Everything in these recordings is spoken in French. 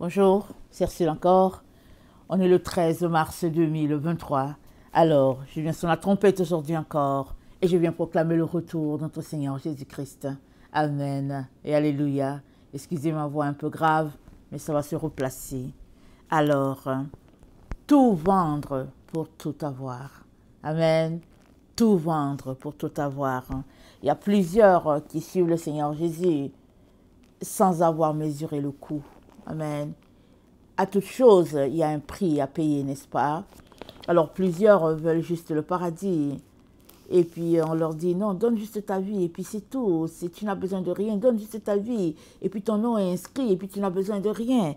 Bonjour, c'est Ursule encore. On est le 13 mars 2023. Alors, je viens sur la trompette aujourd'hui encore et je viens proclamer le retour de notre Seigneur Jésus-Christ. Amen et Alléluia. Excusez ma voix un peu grave, mais ça va se replacer. Alors, tout vendre pour tout avoir. Amen. Tout vendre pour tout avoir. Il y a plusieurs qui suivent le Seigneur Jésus sans avoir mesuré le coût. Amen. À toute chose, il y a un prix à payer, n'est-ce pas? Alors plusieurs veulent juste le paradis. Et puis on leur dit, non, donne juste ta vie, et puis c'est tout. Si tu n'as besoin de rien, donne juste ta vie. Et puis ton nom est inscrit, et puis tu n'as besoin de rien.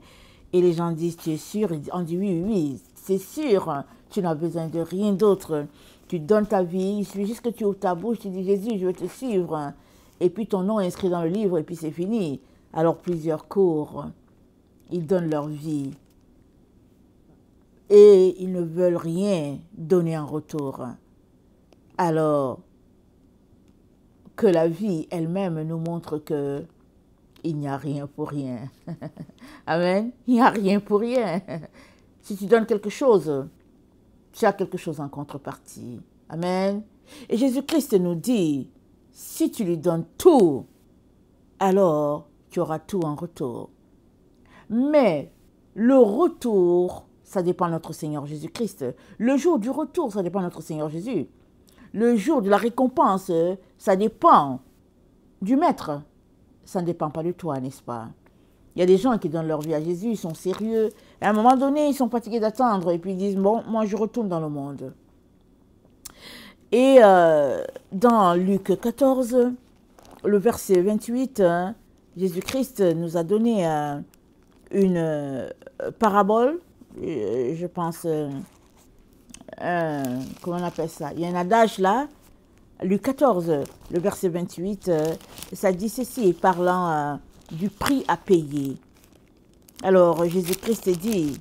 Et les gens disent, tu es sûr? On dit, oui, oui, oui, c'est sûr. Tu n'as besoin de rien d'autre. Tu donnes ta vie, il suffit juste que tu ouvres ta bouche, tu dis, Jésus, je veux te suivre. Et puis ton nom est inscrit dans le livre, et puis c'est fini. Alors plusieurs courent. Ils donnent leur vie et ils ne veulent rien donner en retour. Alors que la vie elle-même nous montre que il n'y a rien pour rien. Amen. Il n'y a rien pour rien. Si tu donnes quelque chose, tu as quelque chose en contrepartie. Amen. Et Jésus-Christ nous dit, si tu lui donnes tout, alors tu auras tout en retour. Mais le retour, ça dépend de notre Seigneur Jésus-Christ. Le jour du retour, ça dépend de notre Seigneur Jésus. Le jour de la récompense, ça dépend du Maître. Ça ne dépend pas de toi, n'est-ce pas? Il y a des gens qui donnent leur vie à Jésus, ils sont sérieux. Et à un moment donné, ils sont fatigués d'attendre et puis ils disent, bon, moi je retourne dans le monde. Et dans Luc 14, le verset 28, Jésus-Christ nous a donné une parabole, je pense, comment on appelle ça? Il y a un adage là, Luc 14, le verset 28, ça dit ceci, parlant du prix à payer. Alors, Jésus-Christ dit,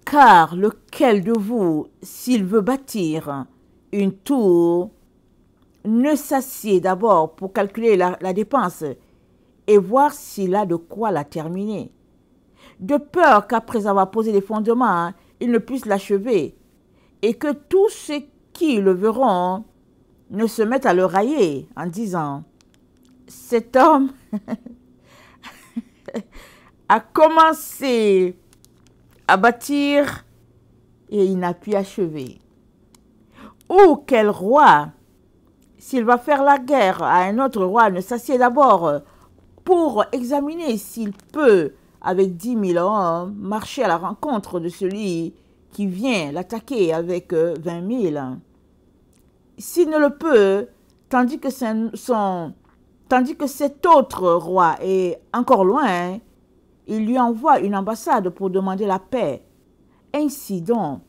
car lequel de vous, s'il veut bâtir une tour, ne s'assied d'abord pour calculer la dépense et voir s'il a de quoi la terminer. De peur qu'après avoir posé les fondements, il ne puisse l'achever et que tous ceux qui le verront ne se mettent à le railler en disant, cet homme a commencé à bâtir et il n'a pu achever. Ou quel roi, s'il va faire la guerre à un autre roi, ne s'assied d'abord pour examiner s'il peut, avec 10 000 hommes, marcher à la rencontre de celui qui vient l'attaquer avec 20 000. S'il ne le peut, tandis que cet autre roi est encore loin, il lui envoie une ambassade pour demander la paix. Ainsi donc,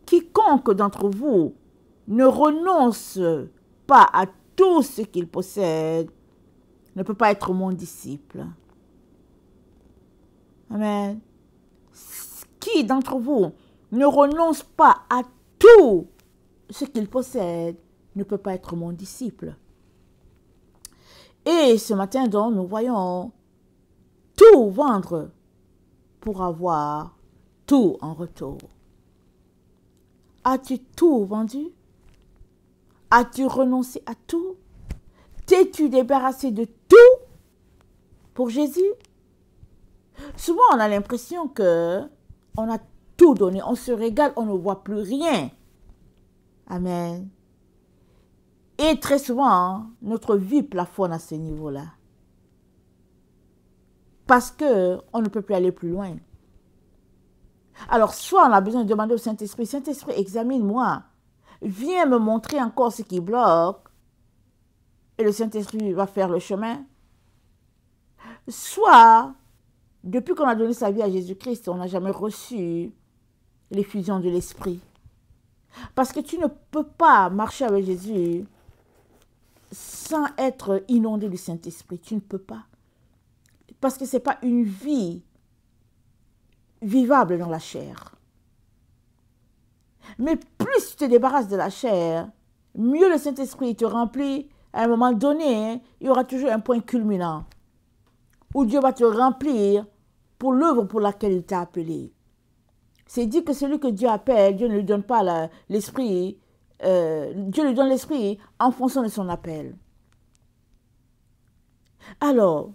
quiconque d'entre vous ne renonce pas à tout ce qu'il possède ne peut pas être mon disciple. Amen. Qui d'entre vous ne renonce pas à tout ce qu'il possède ne peut pas être mon disciple. Et ce matin, donc, nous voyons tout vendre pour avoir tout en retour. As-tu tout vendu? As-tu renoncé à tout? T'es-tu débarrassé de tout pour Jésus? Souvent, on a l'impression que on a tout donné, on se régale, on ne voit plus rien. Amen. Et très souvent, notre vie plafonne à ce niveau-là. Parce qu'on ne peut plus aller plus loin. Alors, soit on a besoin de demander au Saint-Esprit, Saint-Esprit, examine-moi. Viens me montrer encore ce qui bloque. Et le Saint-Esprit va faire le chemin. Soit, depuis qu'on a donné sa vie à Jésus-Christ, on n'a jamais reçu l'effusion de l'Esprit. Parce que tu ne peux pas marcher avec Jésus sans être inondé du Saint-Esprit. Tu ne peux pas. Parce que ce n'est pas une vie vivable dans la chair. Mais plus tu te débarrasses de la chair, mieux le Saint-Esprit te remplit à un moment donné, hein, il y aura toujours un point culminant où Dieu va te remplir pour l'œuvre pour laquelle il t'a appelé. C'est dit que celui que Dieu appelle, Dieu ne lui donne pas l'esprit, Dieu lui donne l'esprit en fonction de son appel. Alors,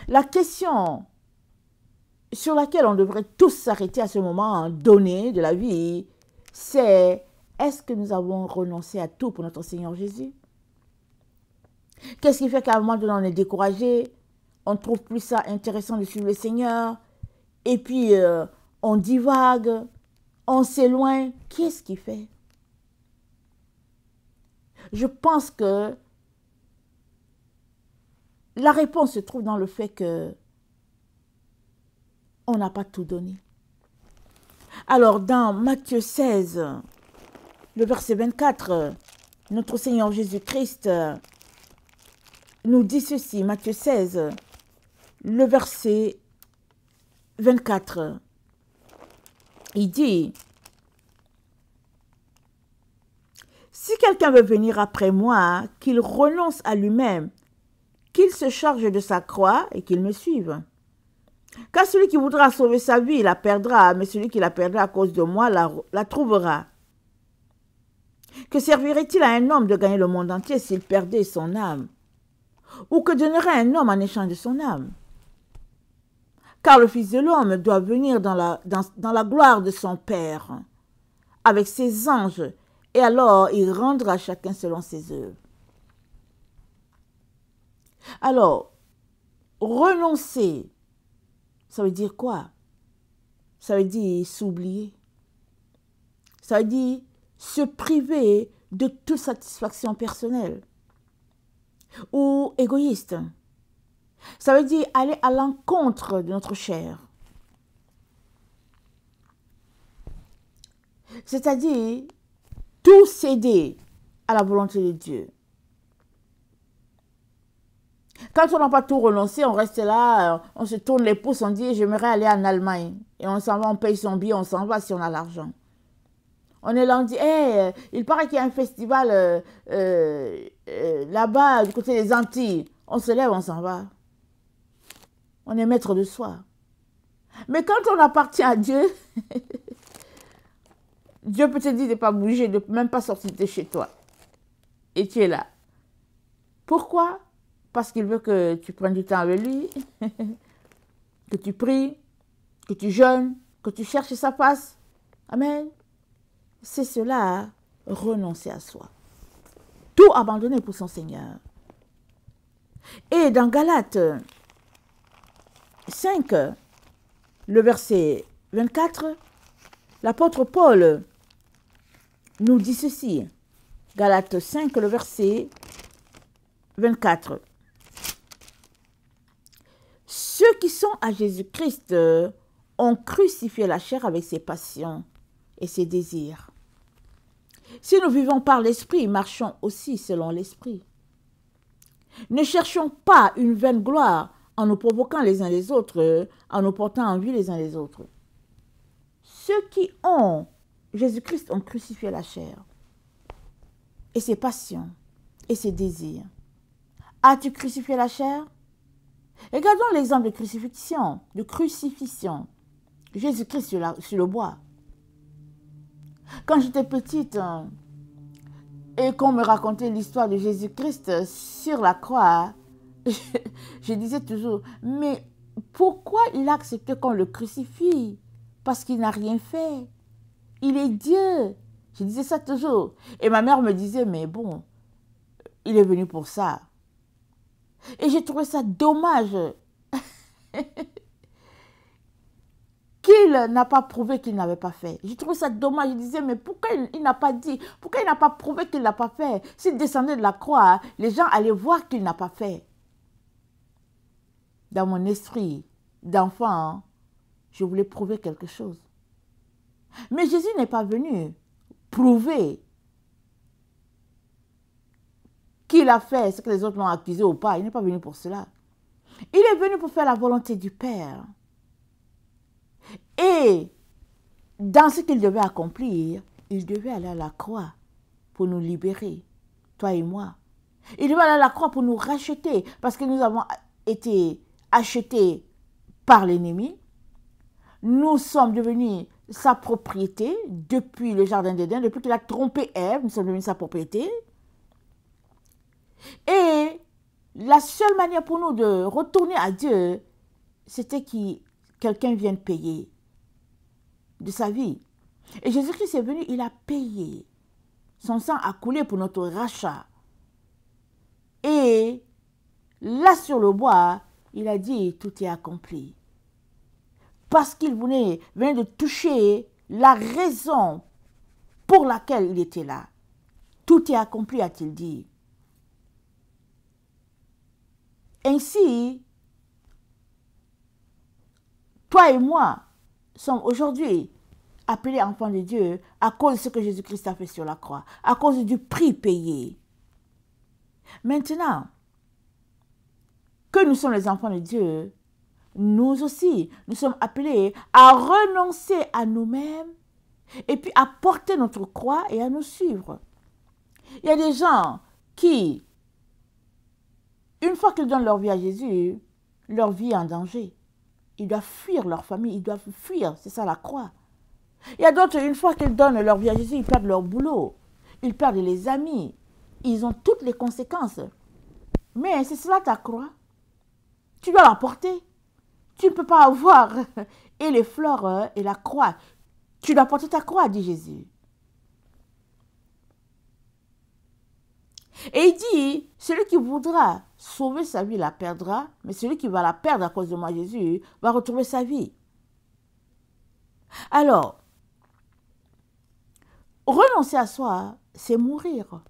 la question sur laquelle on devrait tous s'arrêter à ce moment donné de la vie, c'est: est-ce que nous avons renoncé à tout pour notre Seigneur Jésus? Qu'est-ce qui fait qu'à un moment donné on est découragé, on ne trouve plus ça intéressant de suivre le Seigneur, et puis on divague, on s'éloigne? Qu'est-ce qui fait? Je pense que la réponse se trouve dans le fait que on n'a pas tout donné. Alors, dans Matthieu 16, le verset 24, notre Seigneur Jésus-Christ nous dit ceci, Matthieu 16, le verset 24. Il dit: si quelqu'un veut venir après moi, qu'il renonce à lui-même, qu'il se charge de sa croix et qu'il me suive. Car celui qui voudra sauver sa vie, la perdra, mais celui qui la perdra à cause de moi la trouvera. Que servirait-il à un homme de gagner le monde entier s'il perdait son âme? Ou que donnerait un homme en échange de son âme? Car le Fils de l'homme doit venir dans la gloire de son Père, avec ses anges, et alors il rendra chacun selon ses œuvres. Alors, renoncer, ça veut dire quoi? Ça veut dire s'oublier. Ça veut dire se priver de toute satisfaction personnelle ou égoïste. Ça veut dire aller à l'encontre de notre chair. C'est-à-dire tout céder à la volonté de Dieu. Quand on n'a pas tout renoncé, on reste là, on se tourne les pouces, on dit: j'aimerais aller en Allemagne. Et on s'en va, on paye son billet, on s'en va si on a l'argent. On est là, on dit: hey, il paraît qu'il y a un festival là-bas, du côté des Antilles. On se lève, on s'en va. On est maître de soi. Mais quand on appartient à Dieu, Dieu peut te dire de ne pas bouger, de même pas sortir de chez toi. Et tu es là. Pourquoi? Parce qu'il veut que tu prennes du temps avec lui, que tu pries, que tu jeûnes, que tu cherches sa face. Amen. C'est cela, renoncer à soi. Tout abandonner pour son Seigneur. Et dans Galates 5, le verset 24, l'apôtre Paul nous dit ceci. Galates 5, le verset 24. Ceux qui sont à Jésus-Christ ont crucifié la chair avec ses passions et ses désirs. Si nous vivons par l'Esprit, marchons aussi selon l'Esprit. Ne cherchons pas une vaine gloire en nous provoquant les uns les autres, en nous portant en vue les uns les autres. Ceux qui ont Jésus-Christ ont crucifié la chair et ses passions et ses désirs. As-tu crucifié la chair? Regardons l'exemple de crucifixion, Jésus-Christ sur le bois. Quand j'étais petite et qu'on me racontait l'histoire de Jésus-Christ sur la croix, je disais toujours: mais pourquoi il a accepté qu'on le crucifie? Parce qu'il n'a rien fait. Il est Dieu. Je disais ça toujours. Et ma mère me disait: mais bon, il est venu pour ça. Et j'ai trouvé ça dommage qu'il n'a pas prouvé qu'il n'avait pas fait. J'ai trouvé ça dommage. Je disais: mais pourquoi il n'a pas dit? Pourquoi il n'a pas prouvé qu'il n'a pas fait? S'il descendait de la croix, les gens allaient voir qu'il n'a pas fait. Dans mon esprit d'enfant, je voulais prouver quelque chose. Mais Jésus n'est pas venu prouver qu'il a fait ce que les autres l'ont accusé ou pas. Il n'est pas venu pour cela. Il est venu pour faire la volonté du Père. Et dans ce qu'il devait accomplir, il devait aller à la croix pour nous libérer, toi et moi. Il est allé à la croix pour nous racheter, parce que nous avons été achetés par l'ennemi. Nous sommes devenus sa propriété depuis le jardin d'Éden, depuis qu'il a trompé Ève, nous sommes devenus sa propriété. Et la seule manière pour nous de retourner à Dieu, c'était que quelqu'un vienne payer de sa vie. Et Jésus-Christ est venu, il a payé. Son sang a coulé pour notre rachat. Et là sur le bois, il a dit, tout est accompli. Parce qu'il venait de toucher la raison pour laquelle il était là. Tout est accompli, a-t-il dit. Ainsi, toi et moi sommes aujourd'hui appelés enfants de Dieu à cause de ce que Jésus-Christ a fait sur la croix, à cause du prix payé. Maintenant que nous sommes les enfants de Dieu, nous aussi, nous sommes appelés à renoncer à nous-mêmes et puis à porter notre croix et à nous suivre. Il y a des gens qui, une fois qu'ils donnent leur vie à Jésus, leur vie est en danger. Ils doivent fuir leur famille, ils doivent fuir, c'est ça la croix. Il y a d'autres, une fois qu'ils donnent leur vie à Jésus, ils perdent leur boulot, ils perdent les amis, ils ont toutes les conséquences. Mais c'est cela ta croix. Tu dois la porter. Tu ne peux pas avoir et les fleurs et la croix. Tu dois porter ta croix, dit Jésus. Et il dit, celui qui voudra sauver sa vie la perdra, mais celui qui va la perdre à cause de moi, Jésus, va retrouver sa vie. Alors, renoncer à soi, c'est mourir.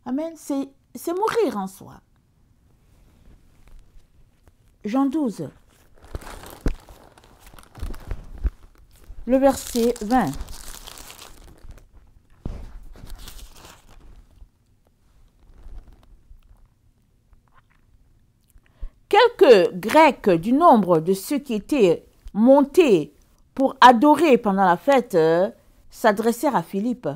Amen. C'est mourir en soi. Jean 12, le verset 20. Quelques Grecs du nombre de ceux qui étaient montés pour adorer pendant la fête s'adressèrent à Philippe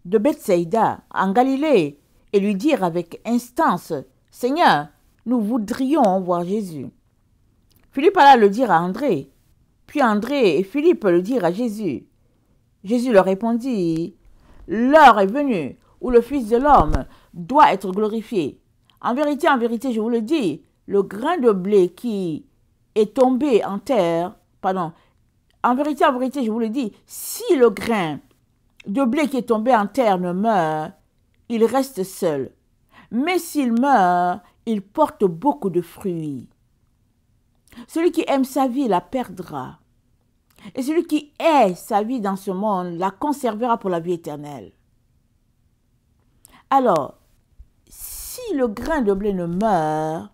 de Bethsaïda en Galilée et lui dirent avec instance, « Seigneur, nous voudrions voir Jésus. » Philippe alla le dire à André, puis André et Philippe le dirent à Jésus. Jésus leur répondit, « L'heure est venue où le Fils de l'homme doit être glorifié. En vérité, je vous le dis, le grain de blé qui est tombé en terre, en vérité, je vous le dis, si le grain de blé qui est tombé en terre ne meurt, il reste seul. Mais s'il meurt, il porte beaucoup de fruits. Celui qui aime sa vie la perdra. Et celui qui hait sa vie dans ce monde la conservera pour la vie éternelle. Alors, si le grain de blé ne meurt,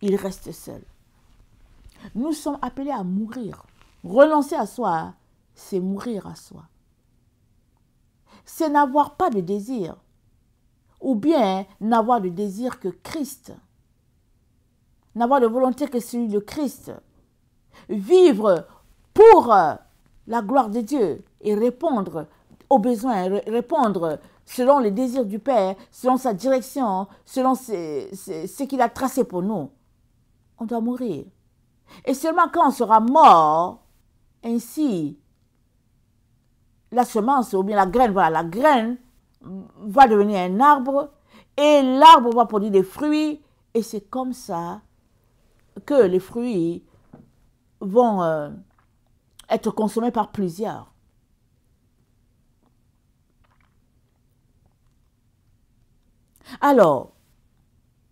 il reste seul. Nous sommes appelés à mourir. Renoncer à soi, c'est mourir à soi. C'est n'avoir pas de désir. Ou bien n'avoir de désir que Christ. N'avoir de volonté que celui de Christ. Vivre pour la gloire de Dieu et répondre aux besoins, répondre selon les désirs du Père, selon sa direction, selon ce qu'il a tracé pour nous. On doit mourir. Et seulement quand on sera mort, ainsi, la semence ou bien la graine, voilà, la graine va devenir un arbre et l'arbre va produire des fruits et c'est comme ça que les fruits vont être consommés par plusieurs. Alors,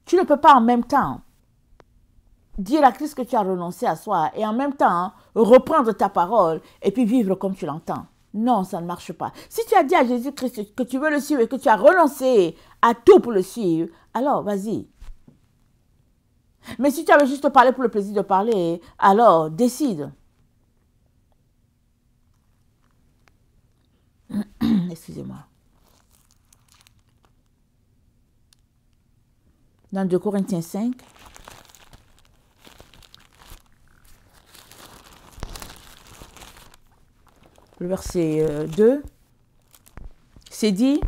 tu ne peux pas en même temps dire à Christ que tu as renoncé à soi et en même temps reprendre ta parole et puis vivre comme tu l'entends. Non, ça ne marche pas. Si tu as dit à Jésus-Christ que tu veux le suivre et que tu as renoncé à tout pour le suivre, alors vas-y. Mais si tu avais juste parlé pour le plaisir de parler, alors décide. Excusez-moi. Dans 2 Corinthiens 5, le verset 2, c'est dit,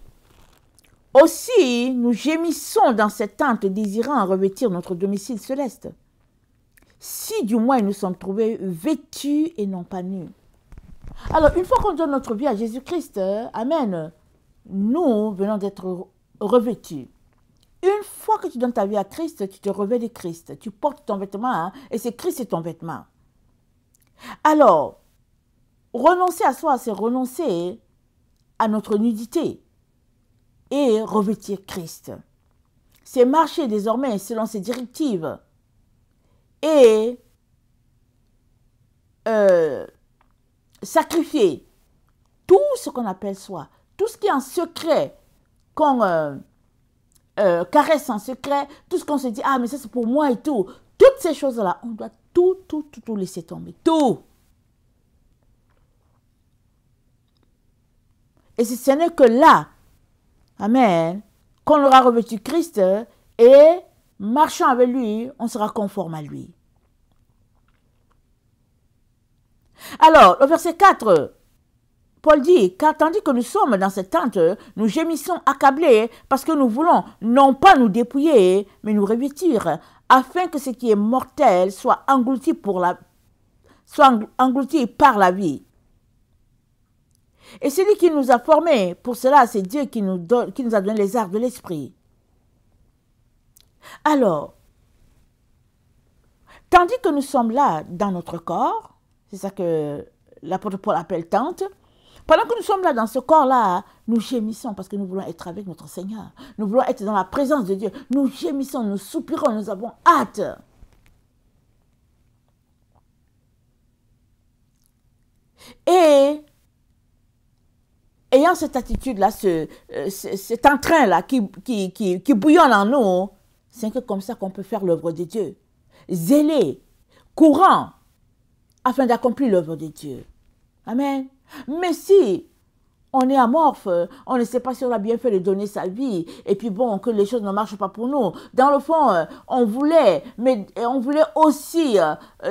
Aussi, nous gémissons dans cette tente, désirant revêtir notre domicile céleste. Si du moins nous sommes trouvés vêtus et non pas nus. Alors, une fois qu'on donne notre vie à Jésus-Christ, amen, nous venons d'être revêtus. Une fois que tu donnes ta vie à Christ, tu te revêts de Christ. Tu portes ton vêtement, et c'est Christ et ton vêtement. Alors, renoncer à soi, c'est renoncer à notre nudité et revêtir Christ. C'est marcher désormais selon ses directives et sacrifier tout ce qu'on appelle soi, tout ce qui est en secret, qu'on caresse en secret, tout ce qu'on se dit, ah mais ça c'est pour moi et tout, toutes ces choses-là, on doit tout laisser tomber, tout. Et ce n'est que là, amen, qu'on aura revêtu Christ et marchant avec lui, on sera conforme à lui. Alors, au verset 4, Paul dit, car tandis que nous sommes dans cette tente, nous gémissons accablés parce que nous voulons non pas nous dépouiller, mais nous revêtir, afin que ce qui est mortel soit englouti par la vie. Et celui qui nous a formés, pour cela, c'est Dieu qui nous a donné les arts de l'esprit. Alors, tandis que nous sommes là dans notre corps, c'est ça que l'apôtre Paul appelle tente, pendant que nous sommes là dans ce corps-là, nous gémissons parce que nous voulons être avec notre Seigneur. Nous voulons être dans la présence de Dieu. Nous gémissons, nous soupirons, nous avons hâte. Et ayant cette attitude-là, cet entrain-là qui bouillonne en nous, c'est que comme ça qu'on peut faire l'œuvre de Dieu. Zélé, courant, afin d'accomplir l'œuvre de Dieu. Amen. Mais si on est amorphe, on ne sait pas si on a bien fait de donner sa vie, et puis bon, que les choses ne marchent pas pour nous. Dans le fond, on voulait aussi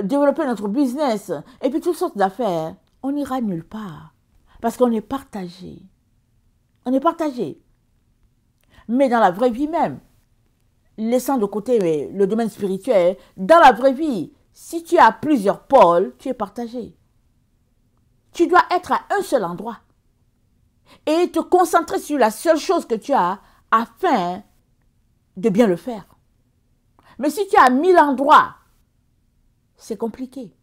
développer notre business, et puis toutes sortes d'affaires. On n'ira nulle part, parce qu'on est partagé. On est partagé. Mais dans la vraie vie même, laissant de côté le domaine spirituel, dans la vraie vie, si tu as plusieurs pôles, tu es partagé. Tu dois être à un seul endroit et te concentrer sur la seule chose que tu as afin de bien le faire. Mais si tu as 1000 endroits, c'est compliqué.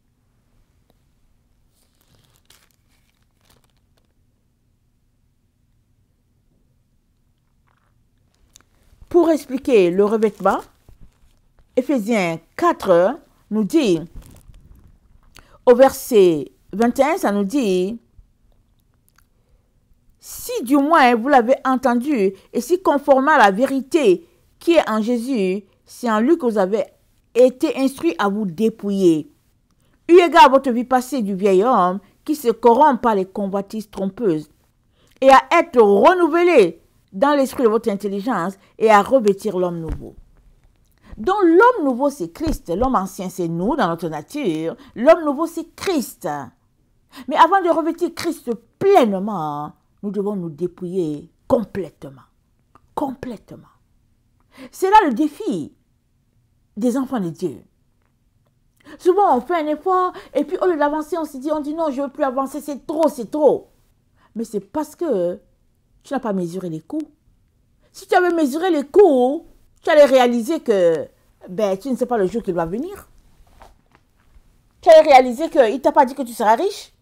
Pour expliquer le revêtement, Éphésiens 4 nous dit, au verset 21, ça nous dit, si du moins vous l'avez entendu, et si conformément à la vérité qui est en Jésus, c'est en lui que vous avez été instruits à vous dépouiller. Eu égard à votre vie passée du vieil homme, qui se corrompt par les convoitises trompeuses, et à être renouvelé dans l'esprit de votre intelligence, et à revêtir l'homme nouveau. Donc l'homme nouveau c'est Christ, l'homme ancien c'est nous dans notre nature, l'homme nouveau c'est Christ. Mais avant de revêtir Christ pleinement, nous devons nous dépouiller complètement. Complètement. C'est là le défi des enfants de Dieu. Souvent on fait un effort et puis au lieu d'avancer on se dit, on dit non, je ne veux plus avancer, c'est trop, c'est trop. Mais c'est parce que tu n'as pas mesuré les coûts. Si tu avais mesuré les coûts, tu allais réaliser que tu ne sais pas le jour qui va venir. Tu allais réaliser qu'il ne t'a pas dit que tu seras riche.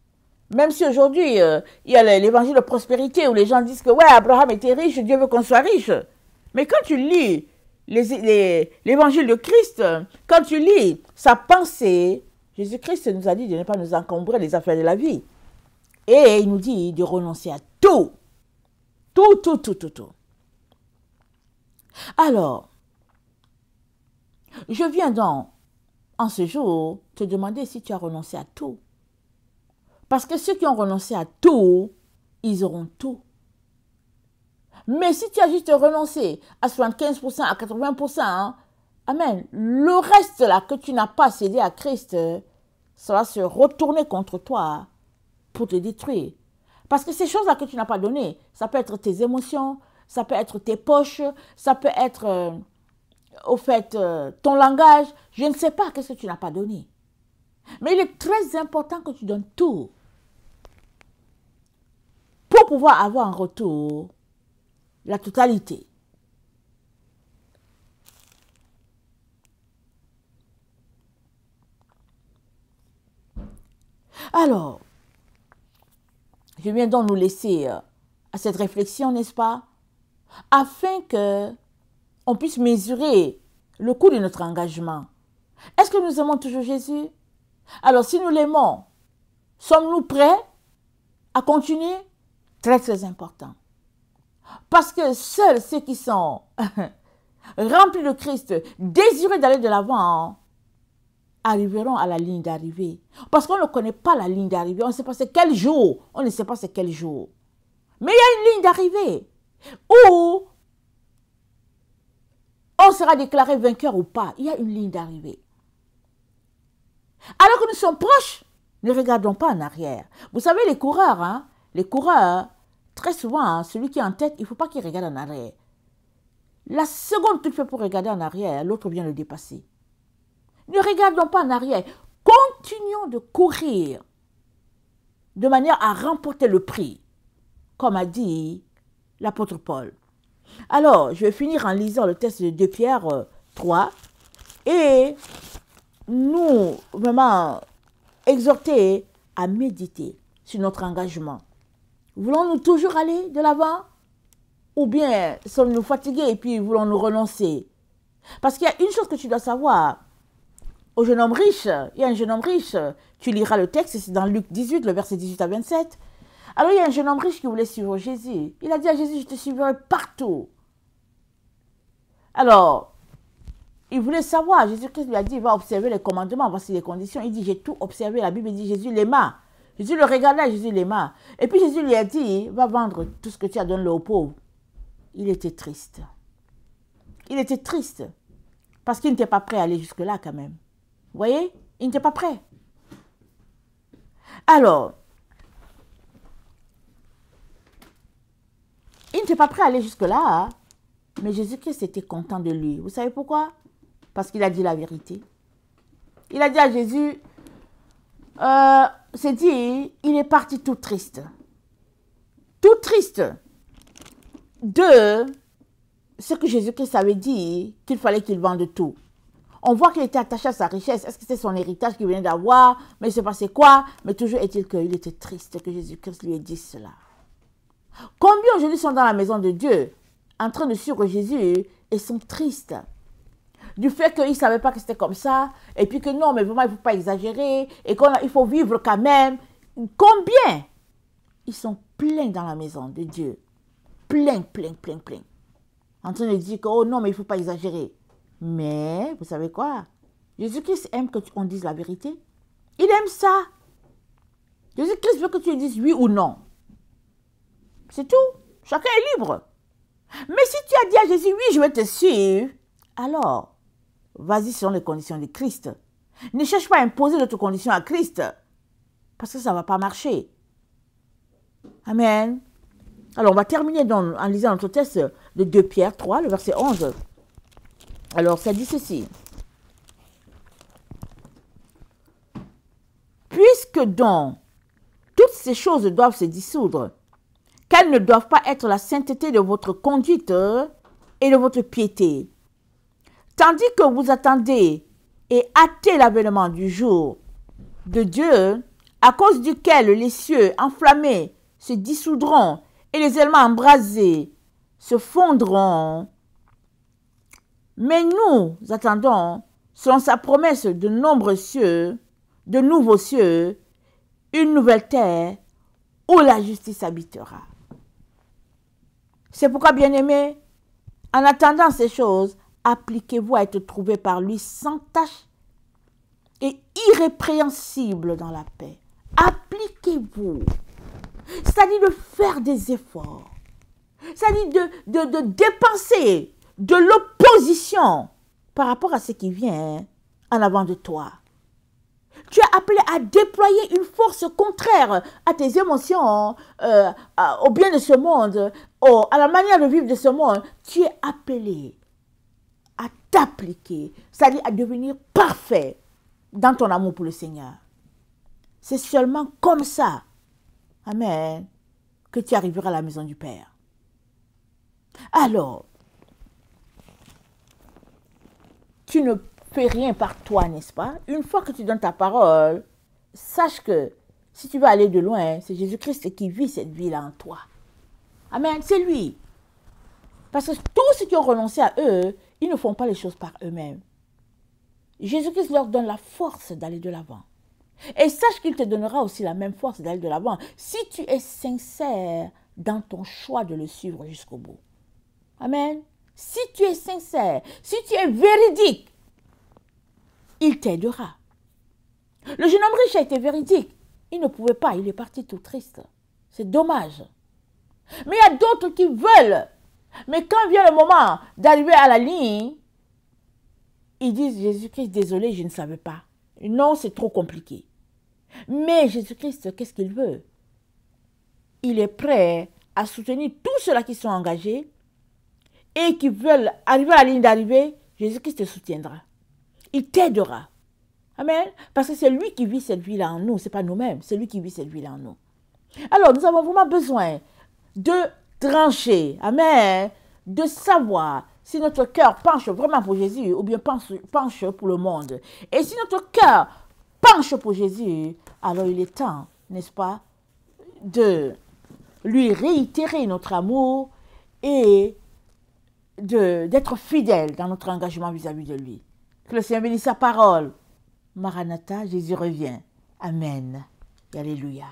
Même si aujourd'hui, il y a l'évangile de prospérité où les gens disent que ouais, Abraham était riche, Dieu veut qu'on soit riche. Mais quand tu lis l'évangile de Christ, quand tu lis sa pensée, Jésus-Christ nous a dit de ne pas nous encombrer les affaires de la vie. Et il nous dit de renoncer à tout. Tout. Alors, je viens donc, en ce jour, te demander si tu as renoncé à tout. Parce que ceux qui ont renoncé à tout, ils auront tout. Mais si tu as juste renoncé à 75%, à 80%, amen, le reste là que tu n'as pas cédé à Christ, ça va se retourner contre toi pour te détruire. Parce que ces choses-là que tu n'as pas données, ça peut être tes émotions, ça peut être tes poches, ça peut être, au fait, ton langage. Je ne sais pas qu'est-ce que tu n'as pas donné. Mais il est très important que tu donnes tout pour pouvoir avoir en retour la totalité. Alors, je viens donc nous laisser à cette réflexion, n'est-ce pas, afin que on puisse mesurer le coût de notre engagement. Est-ce que nous aimons toujours Jésus? Alors, si nous l'aimons, sommes-nous prêts à continuer? Très, très important. Parce que seuls ceux qui sont remplis de Christ, désireux d'aller de l'avant, arriveront à la ligne d'arrivée. Parce qu'on ne connaît pas la ligne d'arrivée. On ne sait pas c'est quel jour. On ne sait pas c'est quel jour. Mais il y a une ligne d'arrivée où on sera déclaré vainqueur ou pas. Il y a une ligne d'arrivée. Alors que nous sommes proches, ne regardons pas en arrière. Vous savez, les coureurs, très souvent, celui qui est en tête, il ne faut pas qu'il regarde en arrière. La seconde que tu fais pour regarder en arrière, l'autre vient le dépasser. Ne regardons pas en arrière. Continuons de courir de manière à remporter le prix, comme a dit l'apôtre Paul. Alors, je vais finir en lisant le texte de 2 Pierre 3 et nous vraiment exhorter à méditer sur notre engagement. Voulons-nous toujours aller de l'avant ou bien sommes-nous fatigués et puis voulons-nous renoncer? Parce qu'il y a une chose que tu dois savoir. Au jeune homme riche, il y a un jeune homme riche, tu liras le texte, c'est dans Luc 18, le verset 18 à 27. Alors il y a un jeune homme riche qui voulait suivre Jésus. Il a dit à Jésus, je te suivrai partout. Alors, il voulait savoir, Jésus-Christ lui a dit, va observer les commandements, voici les conditions. Il dit, j'ai tout observé, la Bible dit, Jésus l'aima. Jésus le regardait, Jésus l'aima. Et puis Jésus lui a dit, va vendre tout ce que tu as, donné aux pauvres. Il était triste. Il était triste, parce qu'il n'était pas prêt à aller jusque-là quand même. Vous voyez, il n'était pas prêt. Alors, il n'était pas prêt à aller jusque-là, hein? Mais Jésus-Christ était content de lui. Vous savez pourquoi? Parce qu'il a dit la vérité. Il a dit à Jésus, c'est dit, il est parti tout triste. Tout triste de ce que Jésus-Christ avait dit, qu'il fallait qu'il vende tout. On voit qu'il était attaché à sa richesse. Est-ce que c'est son héritage qu'il venait d'avoir? Mais il s'est passé quoi? Mais toujours est-il qu'il était triste que Jésus-Christ lui ait dit cela. Combien aujourd'hui sont dans la maison de Dieu, en train de suivre Jésus, et sont tristes du fait qu'ils ne savaient pas que c'était comme ça, et puis que non, mais vraiment, il ne faut pas exagérer, et qu'il faut vivre quand même. Combien ils sont pleins dans la maison de Dieu? Pleins, pleins, pleins, pleins. En train de dire que, oh non, mais il ne faut pas exagérer. Mais, vous savez quoi? Jésus-Christ aime qu'on dise la vérité. Il aime ça. Jésus-Christ veut que tu lui dises oui ou non. C'est tout. Chacun est libre. Mais si tu as dit à Jésus, oui, je vais te suivre, alors, vas-y selon les conditions de Christ. Ne cherche pas à imposer d'autres conditions à Christ, parce que ça ne va pas marcher. Amen. Alors, on va terminer en lisant notre texte de 2 Pierre 3, le verset 11. Alors, ça dit ceci. Puisque donc, toutes ces choses doivent se dissoudre, qu'elles ne doivent pas être la sainteté de votre conduite et de votre piété. Tandis que vous attendez et hâtez l'avènement du jour de Dieu, à cause duquel les cieux enflammés se dissoudront et les éléments embrasés se fondront. Mais nous attendons, selon sa promesse de nombreux cieux, de nouveaux cieux, une nouvelle terre où la justice habitera. C'est pourquoi, bien-aimés, en attendant ces choses, appliquez-vous à être trouvés par lui sans tache et irrépréhensible dans la paix. Appliquez-vous. C'est-à-dire de faire des efforts. C'est-à-dire de dépenser de l'opposition par rapport à ce qui vient en avant de toi. Tu es appelé à déployer une force contraire à tes émotions, au bien de ce monde, oh, à la manière de vivre de ce monde, tu es appelé à t'appliquer, c'est-à-dire à devenir parfait dans ton amour pour le Seigneur. C'est seulement comme ça, amen, que tu arriveras à la maison du Père. Alors, tu ne fais rien par toi, n'est-ce pas? Une fois que tu donnes ta parole, sache que si tu veux aller de loin, c'est Jésus-Christ qui vit cette vie-là en toi. Amen, c'est lui. Parce que tous ceux qui ont renoncé à eux, ils ne font pas les choses par eux-mêmes. Jésus-Christ leur donne la force d'aller de l'avant. Et sache qu'il te donnera aussi la même force d'aller de l'avant si tu es sincère dans ton choix de le suivre jusqu'au bout. Amen. Si tu es sincère, si tu es véridique, il t'aidera. Le jeune homme riche a été véridique. Il ne pouvait pas, il est parti tout triste. C'est dommage. Mais il y a d'autres qui veulent. Mais quand vient le moment d'arriver à la ligne, ils disent, Jésus-Christ, désolé, je ne savais pas. Non, c'est trop compliqué. Mais Jésus-Christ, qu'est-ce qu'il veut? Il est prêt à soutenir tous ceux-là qui sont engagés et qui veulent arriver à la ligne d'arrivée. Jésus-Christ te soutiendra. Il t'aidera. Amen. Parce que c'est lui qui vit cette vie-là en nous. Ce n'est pas nous-mêmes. C'est lui qui vit cette vie-là en nous. Alors, nous avons vraiment besoin de trancher. Amen. De savoir si notre cœur penche vraiment pour Jésus ou bien penche pour le monde. Et si notre cœur penche pour Jésus, alors il est temps, n'est-ce pas, de lui réitérer notre amour et d'être fidèle dans notre engagement vis-à-vis de lui. Que le Seigneur bénisse sa parole. Maranatha, Jésus revient. Amen. Et alléluia.